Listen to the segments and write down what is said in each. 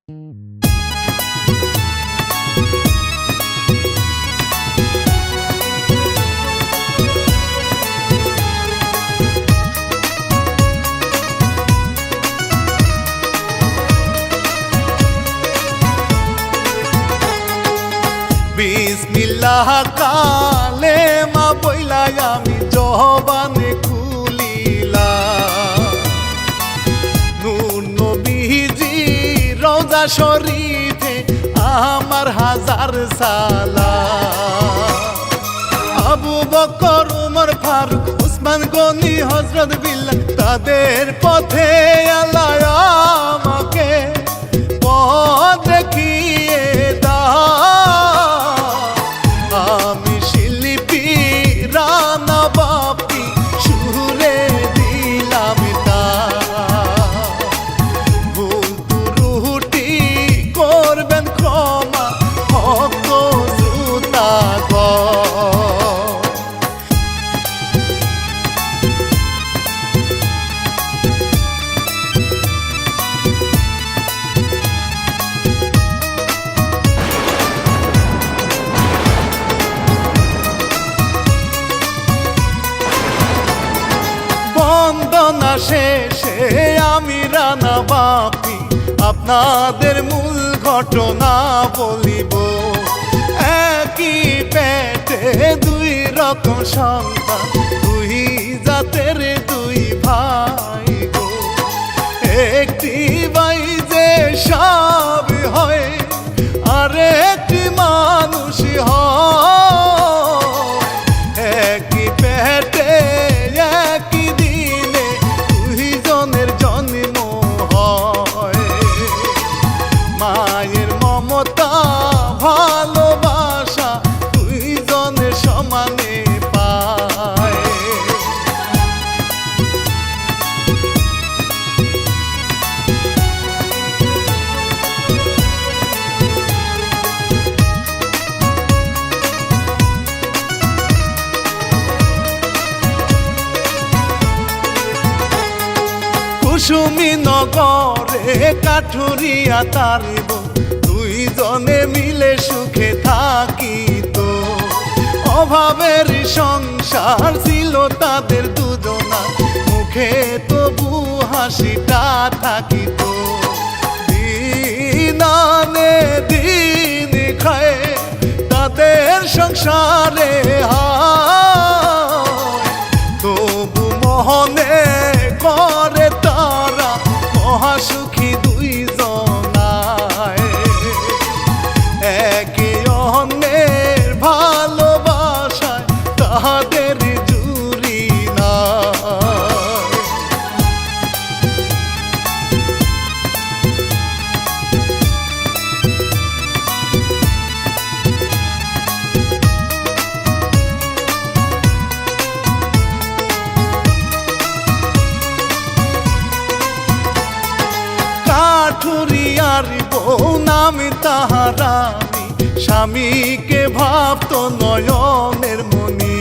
বিসমিল্লাহ কালেমা বইলা আমি জবানে খুলিলা, নূর নবীজি রওজা শরীফে আমার হাজার সালাম। আবু বকর উমর ফারুক উসমান গনি হযরত বিল্লাল তাদের পথে আল্লাহ আমাকে পথ দেখিয়ে দাও। আমি শিল্পী রানা বাপি সুরে দিলাম তা, ভুল ত্রুটি করবেন ক্ষমা ভক্ত শ্রোতাগণ। বন্দনা শেষে আমি রানা বাপি আপনাদের মূল ঘটনা বলিব। একই পেটে দুই রকম সন্তান, দুই জাতের দুই ভাই গো। একটি ভাই যে সব হয় আর একটি মানুষ হয়। একই পেটে একই দিনে দুইজনের জন্ম হয়। মায়ের মমতা ভালোবাসা দুইজনের সমানে পায়। কুসুমী নগরে কাঠুরিয়া তারিব দুইজনে মিলে সুখে থাকিত। অভাবের সংসার ছিল তাদের দুজনার, মুখে তবু হাসিটা থাকিত। দিন আনে দিন খায় তাদের সংসারে হায়, তবু মোহনে করে তারা মহাসুখী দুইজনায়। একে অন্যের ভালোবাসায় তাদের জুড়ি নাই। কাঠুরিয়ার বউ নাম তাহারানী, স্বামীকে ভাবত নয়নের মনি।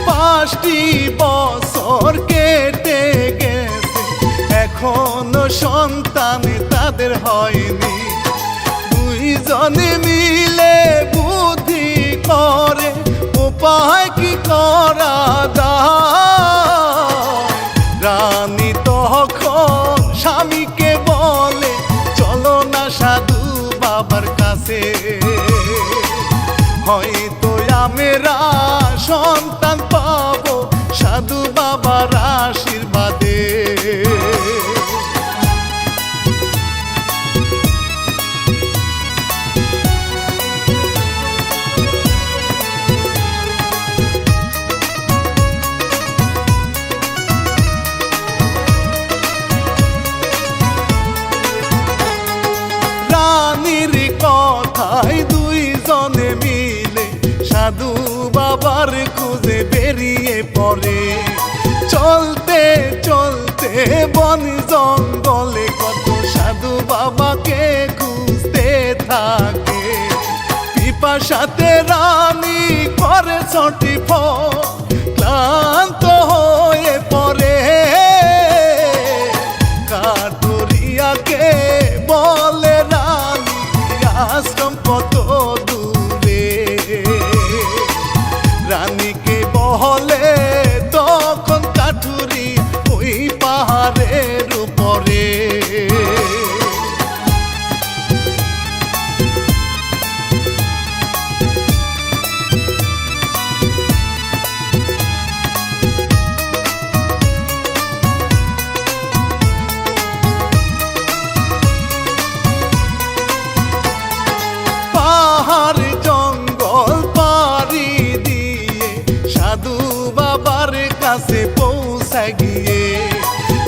5টি বছর কেটে গেছে এখনো সন্তান তাদের হয়নি। দুইজনে মিলে বুদ্ধি করে উপায় কি করা যায়। রানী তখন স্বামীকে বলে চলো না সাধু বাবার কাছে, হয়তো আমরা সন্তান পাবো সাধু বাবার আশীর্বাদে। রানীর কথায় দুইজনে মিলে সাধু বাবার খুঁজে বেরিয়ে পড়ে। চলতে চলতে বন জঙ্গলে কত সাধু বাবাকে খুঁজতে থাকে। পিপাসাতে রানী করে ছটি ফল, ক্লান্ত হয়ে পড়ে। কাঠুরিয়াকে বলে যায় গিয়ে।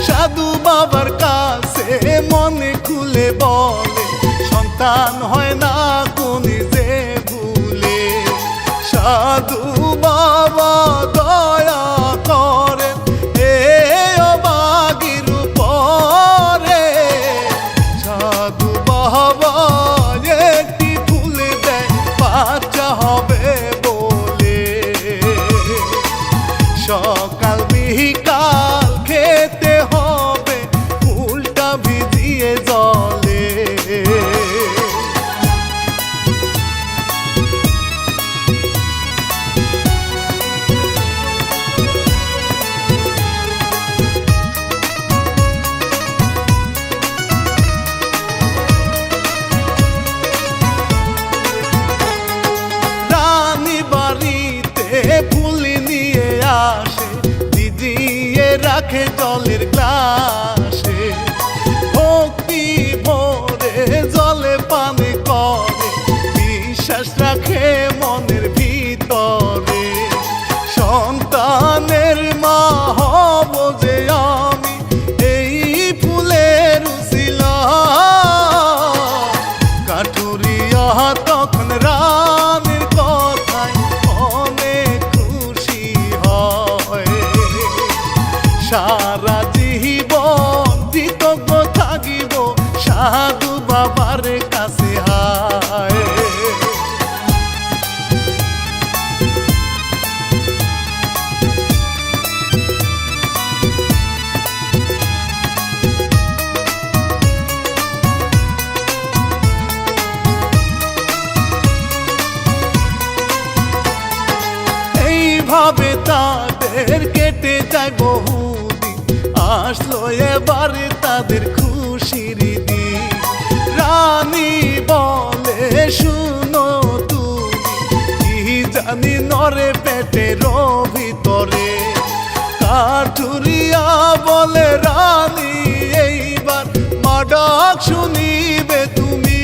সাধু বাবার কাছে মনে খুলে বলে সন্তান হয় না কোনি যে ভুলে। সাধু বাবা দয়া করে এ অবাগির উপরে। সাধু বাবা একটি ফুল দেয় বাচ্চা হবে বলে। সকাল বিকাল খেতে হবে ফুলটা ভিজিয়ে জলে। রানী বাড়িতে ফুল নিয়ে আসে ভিজিয়ে রাখে জলের গ্লাসে। ভক্তি ভরে জলে পানি করে বিশ্বাস রাখে মনের ভিতরে। সন্তানের মা হব যে আমি এই ফুলের উছিলা। কাঠুরিয়া তখন রানীর কথায় অনেক খুশি হয়। সারা জীবন কৃতজ্ঞ থাকিব সাধু বাবার কাছে হায়। এইভাবে তাদের কেটে যায় বহুদিন। আসলো এবারে তাদের খুশির দিন। রানী বলে শুনো তুমি কি জানি নরে পেটের ভিতরে। কাঠুরিয়া বলে রানী এইবার মা ডাক শুনিবে তুমি।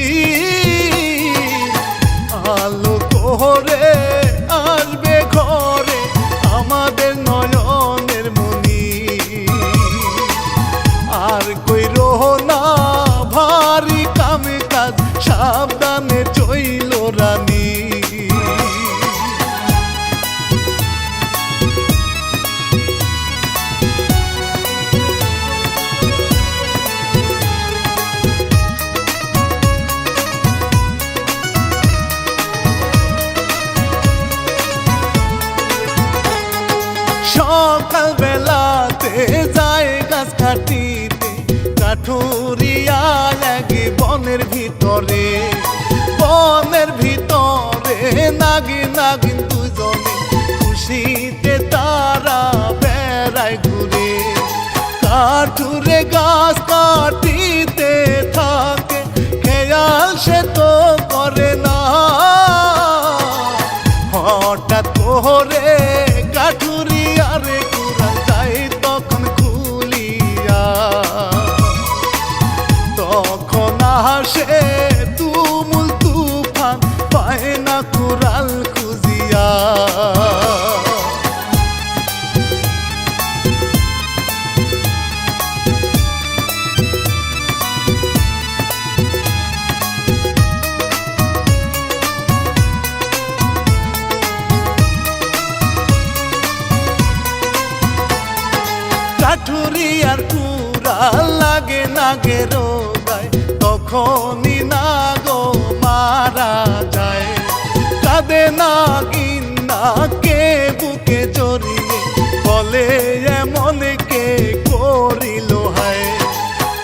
আলো করে আসবে ঘরে আমাদের নয়নের মনি। আর কইরো না ভারী কাম কাজ সাবধানে চইল রানী। সকাল বেলাতে যায় গাছ কাটিতে কাঠুরিয়া লাগে বনের ভিতরে। বনের ভিতরে নাগিন নাগিন দুজনে খুশিতে তারা বেড়ায় ঘুরে। কাঠুরে গাছ কাটিতে থাকে খেয়াল সে তো করে না। হঠাৎ করে কাঠুরিয়ারে কুড়াল যায় তখন খুলিয়া। তখন আসে তুমুল তুফান পায় না কুড়াল খুঁজিয়া। কাঠুরিয়ার কুড়াল লাগে নাগে রোগায় তখনই নাগো মারা যায়। কাঁদে নাগিন নাকে বুকে জড়িয়ে বলে এমন কে করিল হায়।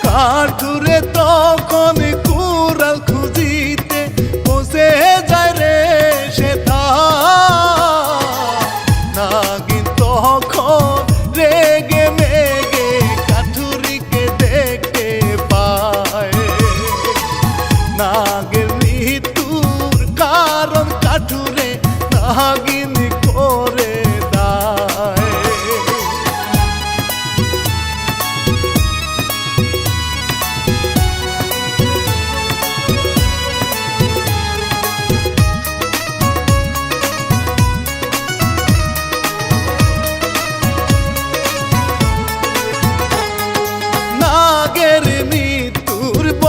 কাঠুরে তখন কুড়াল খুঁজিতে বসে যায় রে সে নাগিন তখন রেগে মেগে কাঠুরিকে দেখতে পায়। নাগের মৃত্যুর কারণ কাঠুরে নাগিন করে দায়।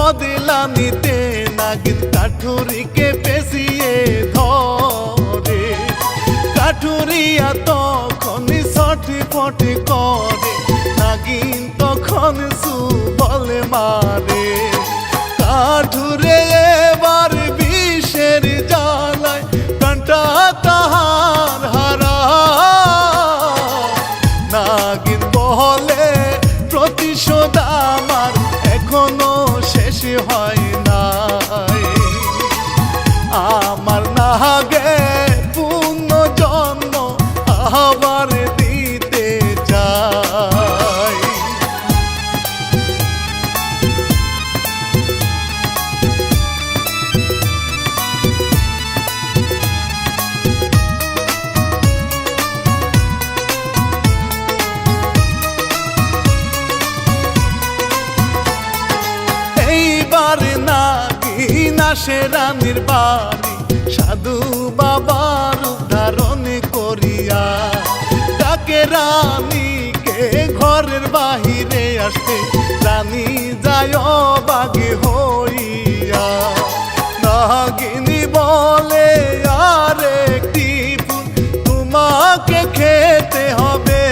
বদলা নিতে নাগিন কাঠুরিকে পেঁচিয়ে ধরে। কাঠুরিয়া তখন ছটফট করে, নাগিন তখন বলে মারে। কাঠুরে এবার বিষের জ্বালায় প্রাণটা তাহার হারা। নাগিন বলে প্রতিশোধ আমার এখনো শেষ হয় নাই। আমার নাগে পূর্ণ জন্ম আবার দিতে চাই। এইবার নাগিন আসে রানীর বাড়ি, সাধু বাবার উদ্ধারণ করিয়া। ডাকে রানীকে ঘরের বাহিরে আসতে, রানী যায় বাগে হইয়া। নাগিনী বলে আর একটি ফুল তোমাকে খেতে হবে।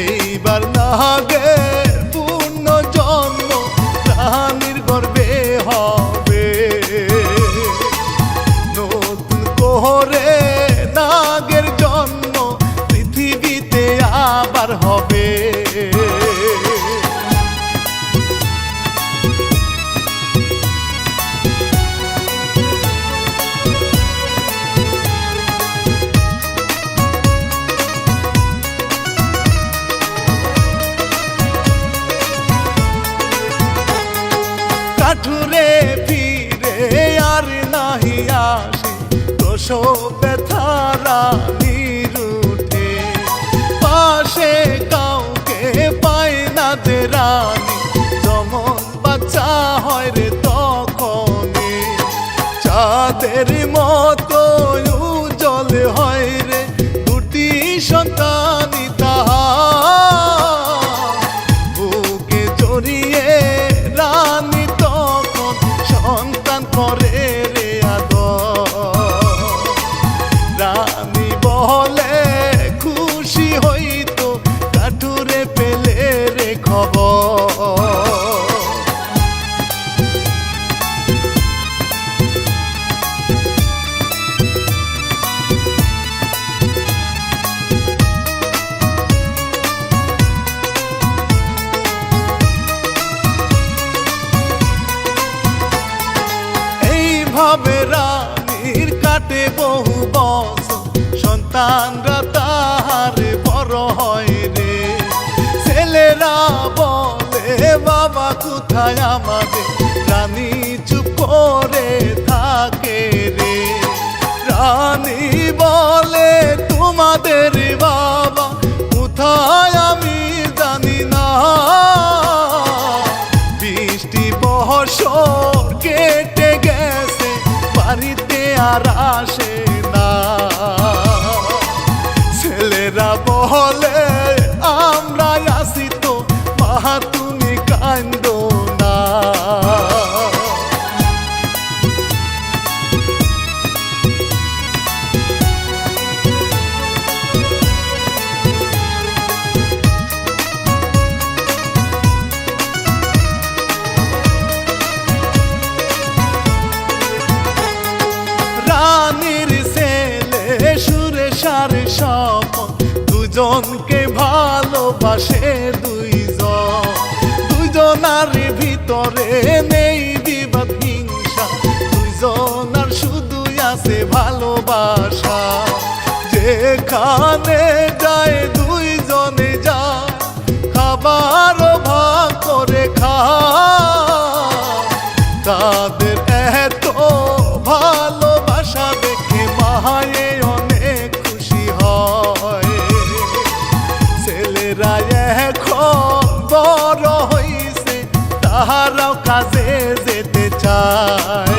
এইবার নাগে পূর্ণ জন্ম রানীর গর্বে হবে। নতুন করে নাগের জন্ম পৃথিবীতে আবার হবে। কাঠুরে ফিরে আর নাহি আসে, প্রসব ব্যথা রানীর উঠে। পাশে কাউকে পায় না যে রানী, যমন বাচ্চা হয় রে তখনে। চাঁদের মতো উজ্জ্বল হয় রে দুটি সন্তানই তাহার। বুকে জড়িয়ে রানী তখন সন্তান করে রে আদর। রানী বলে খুশি হইতো কাঠুরে পেলে রে খবর। এইভাবে রানীর কাটে বহু বছর, সন্তানরা তাহার বড় হয় রে। ছেলেরা বলে বাবা কোথায় আমাদের, রানী চুপ করে থাকে রে। রানী বলে তোমাদের বাবা কোথায় আমি জানি না। বৃষ্টি বর্ষণ কেটে গেছে, বাড়িতে আর আসে না। ছেলেরা বলে আমরা আসি তো মা তুমি কান্দো না। রানীর ছেলে সুরেশার স্বপন, দুজনকে ভালোবাসে দুইজন। দুইজনার ভিতরে নেই বিবাদ হিংসা, দুইজনার শুধু আছে ভালোবাসা। যেখানে যায় দুইজনে যায়, খাবার ভাগ করে খায়। তাদের এত ভালোবাসা দেখে মায়ে অনেক খুশি হয়। ছেলেরা এখন বড় হইছে, তাহারাও কাজে যেতে চায়।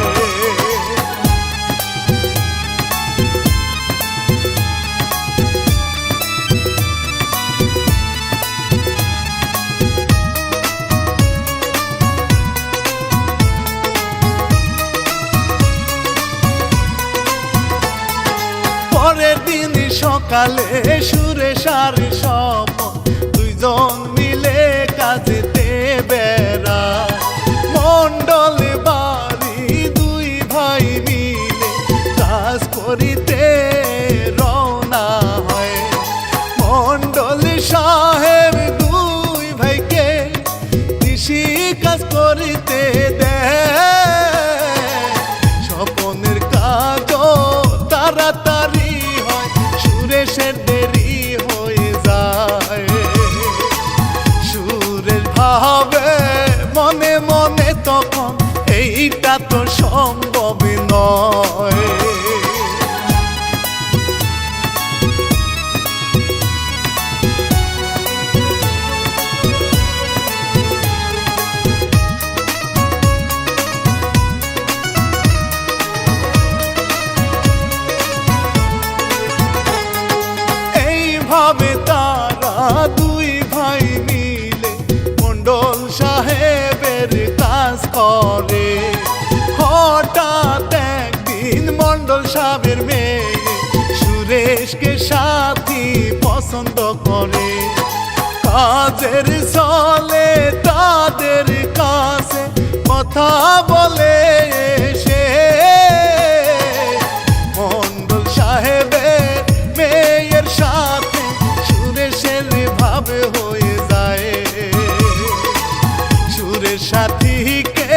সকালে সুরেশার স্বপন দুইজন মিলে কাজেতে বেড়ায় মণ্ডল বাড়ি দুই ভাই মিলে কাজ করিতে রওনা হয় মণ্ডল সাহেব দুই ভাইকে কৃষি কাজ করিতে দেয় স্বপনের কাজও তাড়াতাড়ি হয় সুরেশের দেরি হয়ে যায় সুরেশ ভাবে মনে মনে তখন এইটা তো সম্ভব নয় এইভাবে তারা দুই ভাই মিলে মণ্ডল সাহেবের কাজ করে হঠাৎ একদিন মণ্ডল সাহেবের মেয়ে সুরেশকে সাথী পছন্দ করে কাজের চলে তাদের কাছে কথা বলে সে মণ্ডল সাহেবের মেয়ের সাথে সুরেশের ভাবে হয়ে যায় সুরেশ সাথীকে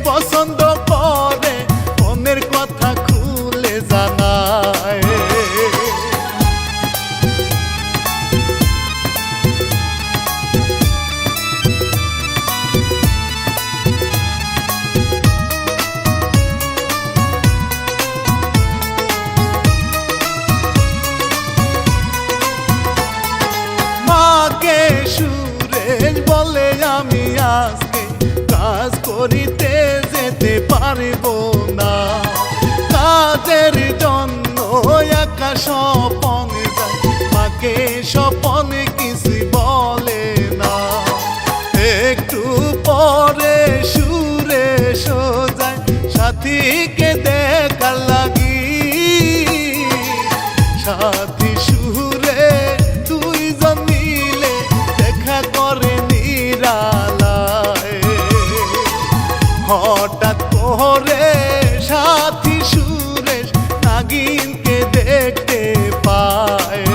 পছন্দ করে মনের কথা খুলে জানায় মাকে সুরেশ বলে আমি আজকে কাজ করিতে যেতে পারব না কাজের জন্য একা স্বপন যায় মাকে স্বপন কিছু বলে না একটু পরে সুরেশ যায় সাথীকে দেখার লাগি সাথী সুরে দুইজন মিলে দেখা করে নিরালায় হঠাৎ করে সাথী সুরেশ নাগিনকে দেখতে পায়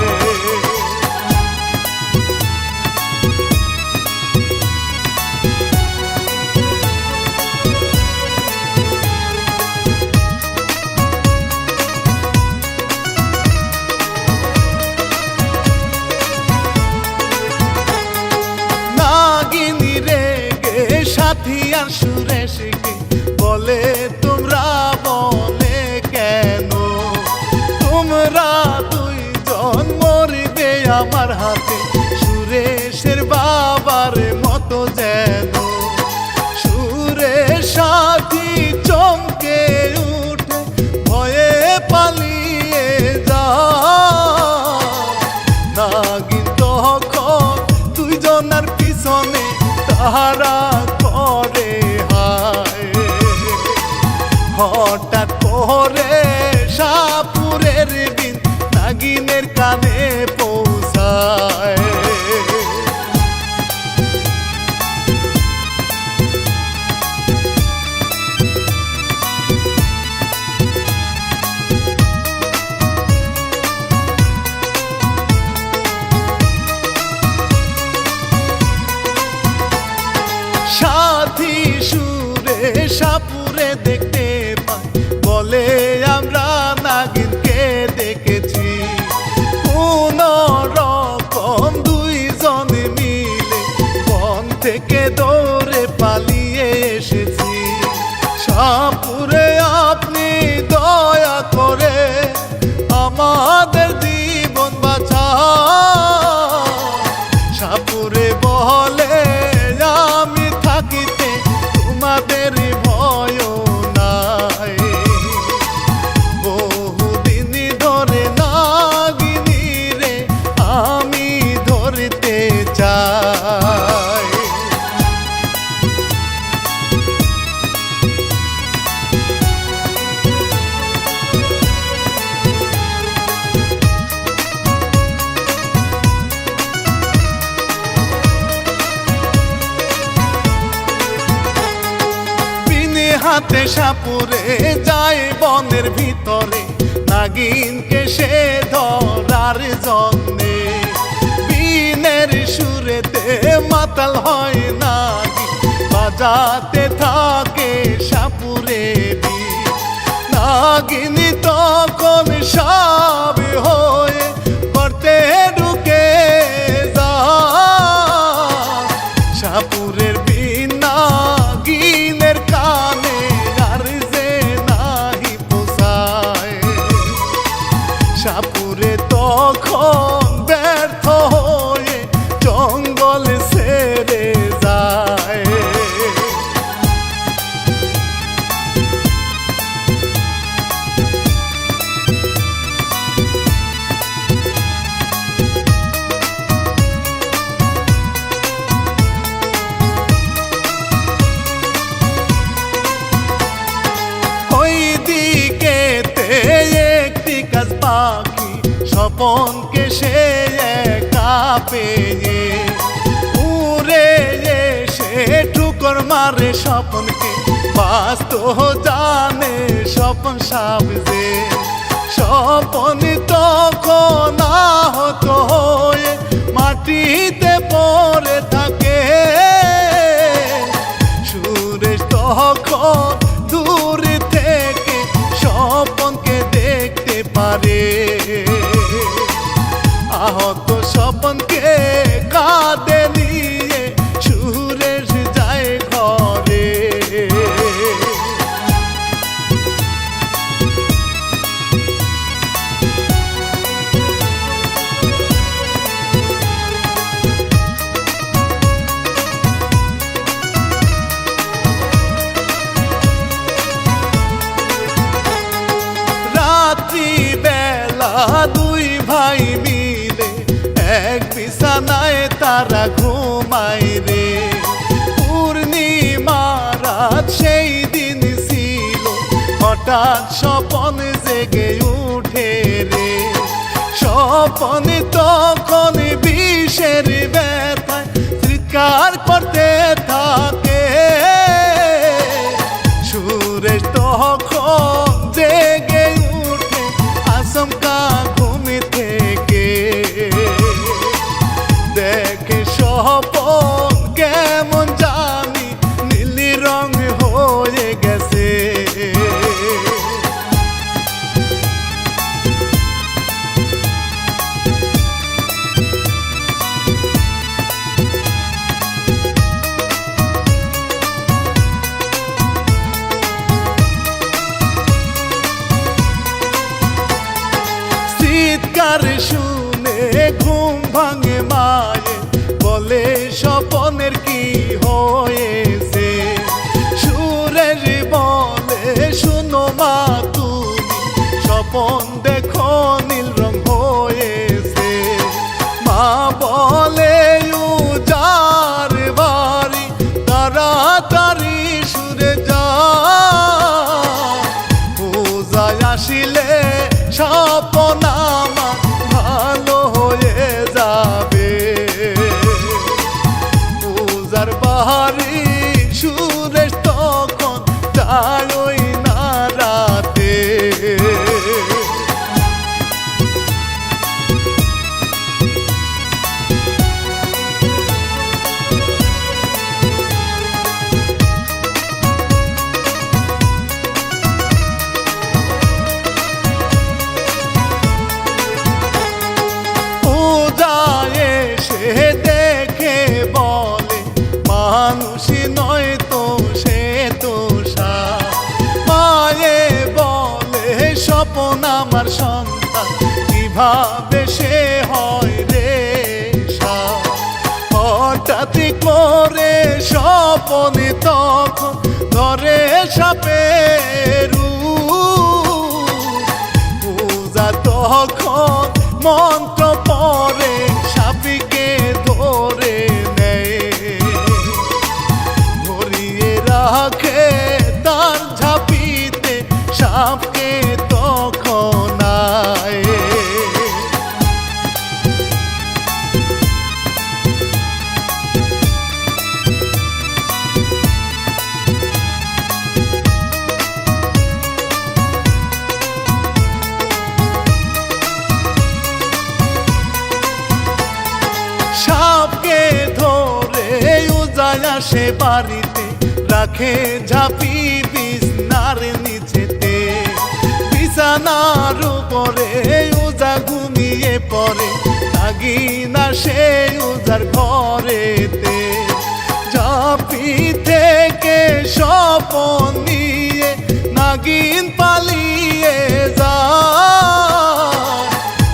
নাগিনী রেগে সাথী আর সুরেশকে বলে তোমরা বলে কেন তোমরা দুইজন মরবে আমার হাতে সুরেশের বাবার মতো যেন সুরেশ সাথী চমকে উঠে ভয়ে পালিয়ে যায় নাগিন তখন দুইজনের পিছনে তাহারা করে হায় হঠাৎ করে সাপুরের বিন নাগিনের কানে পৌঁছায় সাথী সুরেশ সাপুরে দেখতে পাই বলে আমরা নাগিনকে দেখেছি কোন রকম দুইজন মিলে বন থেকে দৌড়ে পালিয়ে এসেছি সাপুরে আপনি দয়া করে আমাদের জীবন বাঁচান সাপুরে বলে আমি থাকিতে তোমাদের ভয় না রাতে সাপুরে যায় বনের ভিতরে, নাগিনকে সে ধরার জন্যে। বিনের সুরেতে মাতাল হয় নাগিন, বাজাতে থাকে সাপুরে বিন। নাগিন তখন সাপ হয়ে করতে ঢুকে যায়। সাপুরের বিন নাগিনের কানে আর যে নাহি পোষায়। সাপুরে তখন ব্যর্থ হয়ে জঙ্গল ছেড়ে যায়। পাখি স্বপনকে সে একা পেয়ে উড়ে এসে ঠুকর মারে স্বপনকে। বাস্ত জানে স্বপন সাপ যে, স্বপন তখন আহত হয়ে মাটিতে পড়ে থাকে। সুরেশ তখন দূর থেকে স্বপনকে দেখতে পারে। আহত স্বপনকে কাঁধে নিয়ে সুরেশ যায় ঘরে। রাত্রিবেলা দুই ভাই মিলে এক বিছানায় তারা ঘুমায় রে। পূর্ণিমা রাত সেই দিন ছিল, হঠাৎ স্বপন জেগে উঠে রে। স্বপন তখন বিষের ব্যথায় চিৎকার করতে থাকে। সুরেশ তখন জেগে উঠে আচমকা ঘুম থেকে। দেখে স্বপন কেমন জানি নীল রং হয়ে গেছে। চিৎকার শুনে ঘুম ভাঙে মায়ে, বলে স্বপনের কি হয়েছে। সুরেশ বলে শুনো মা তুমি, স্বপন দেখো নীল রং হয়েছে। মা বলে উজার বাড়ি, তাড়াতাড়ি সুরে যা। পূজায় আসিলে স্বপন আমার ভালো হয়ে যাবে। পূজার বাড়ি সুরেশ তখন যায় না রাতে। দেখে বলে মানুষই নয় তো সে তো সাপ। মায়ে বলে স্বপন আমার সন্তান, কিভাবে সে হয় রে সাপ। হঠাৎ করে স্বপন তখন ধরে সাপের রূপ। পূজা তখন মন্ত্র পড়ে সাপকে ধরে নেয়। ধরিয়ে রাখে তার ঝাঁপিতে সাপকে তখন আয়। আসে বাড়িতে, রাখে ঝাঁপি বিছনার নিচেতে। বিছানার উপরে উজা ঘুমিয়ে পড়ে, নাগিন আসে উজার ঘরেতে। ঝাঁপি থেকে স্বপন নিয়ে নাগিন পালিয়ে যায়।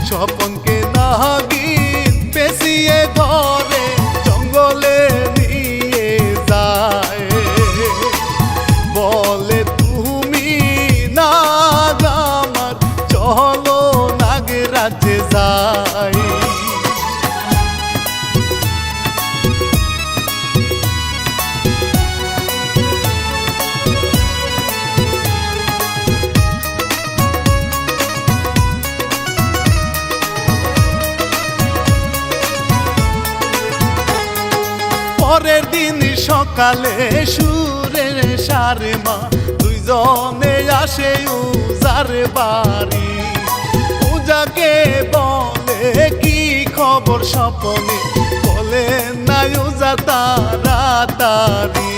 স্বপনকে নাগিন পেঁচিয়ে ঘরে জঙ্গলে নিয়ে যায়। বলে তুমি নাগ আমার, চলো নাগরাজ্যে যাই। পরের দিন সকালে সুরের সারে মা দুইজনে আসে উজার বাড়ি। উজাকে বলে কি খবর স্বপনে, বলে না উজা তাড়াতাড়ি।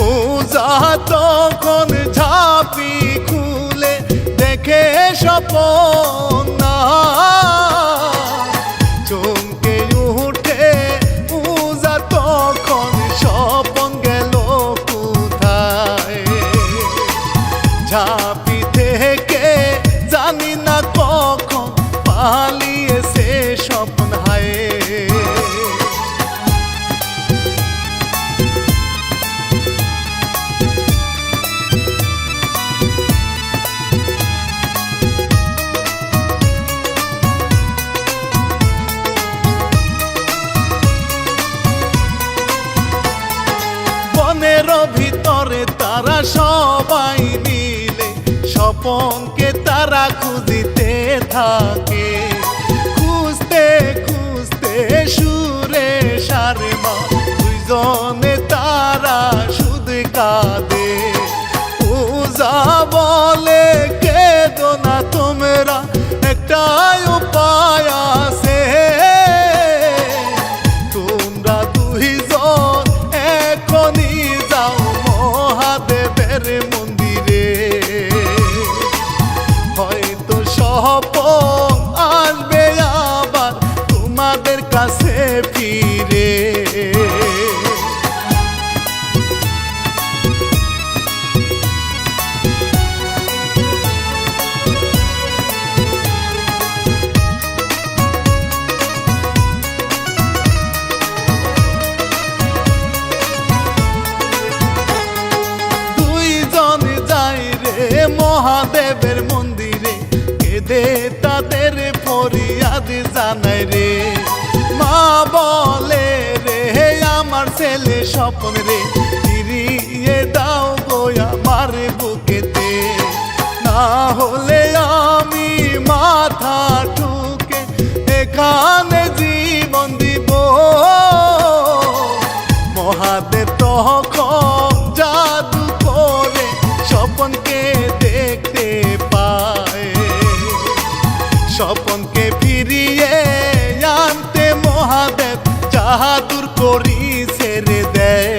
উজা তখন ঝাঁপি খুলে দেখে স্বপন না। চমকে উঠে উজা তখন, স্বপন গেল কোথায়। ঝাঁপি থেকে জানি না কখন পালিয়েছে স্বপন হায়। বনের ভিতরে তারা সবাই মিলে স্বপনকে তারা খুঁজিতে থাকে। খুঁজতে খুঁজতে সুরে সারে মা দুইজনে তারা শুধু কাঁদে। উজা বলে কেঁদো না তোমরা, একটাই উপায় আছে। তোমরা দুইজন এখনই যাও মহাদেবের মন্দিরে। হয়তো স্বপন আসবে আবার তোমাদের কাছে ফিরে। মহাদেবের মন্দিরে কেঁদে তাদের ফরিয়াদ জানাই রে। মা বলে রে আমার ছেলে স্বপন রে, ফিরিয়ে দাও গো আমার বুকেতে। না হলে আমি মাথা ঠুকে এখানে জীবন দিব। মহাদেব তখন জাদু করে স্বপনকে দেখতে পায়। স্বপনকে ফিরিয়ে আনতে মহাদেব জাদুর করি ছেড়ে দেয়।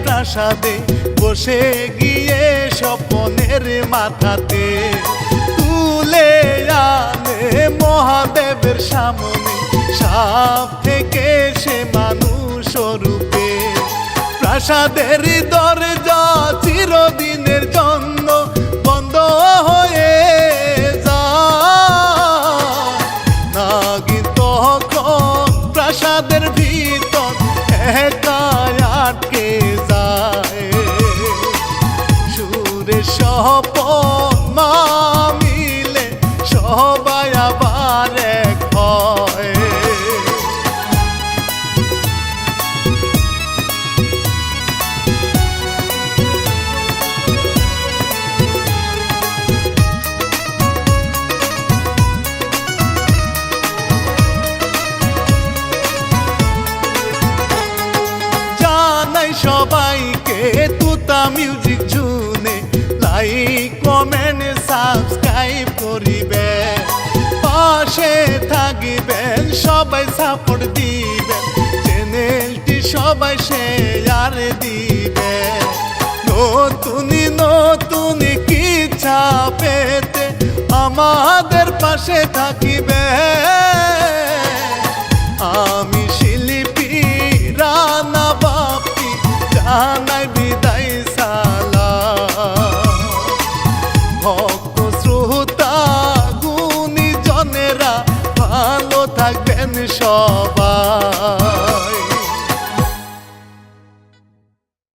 প্রাসাদে বসে গিয়ে স্বপনের মাথাতে তুলে আনে মহাদেবের সামনে। সাপ থেকে সে মানুষ রূপে, প্রাসাদের দরজা চিরদিনের জন্য বন্ধ হয়ে যায়। নাগিন তখন প্রাসাদের ভিতর একা আটকে যায়। সুরে স্বপন মা মিলে সবাই আবার এক হয়। রানা মিউজিক শুনে লাইক কমেন্ট সাবস্ক্রাইব করিবেন, পাশে থাকিবেন, সবাই সাপোর্ট দিবেন, চ্যানেলটি সবাই শেয়ার দিবেন। নতুন কিচ্ছা পেতে আমাদের পাশে থাকিবে। আমি শিল্পী রানা বাপ্পি জানাই বিদায় সালাম। ভক্ত শ্রোতা গুণীজনেরা ভালো থাকবেন সবাই।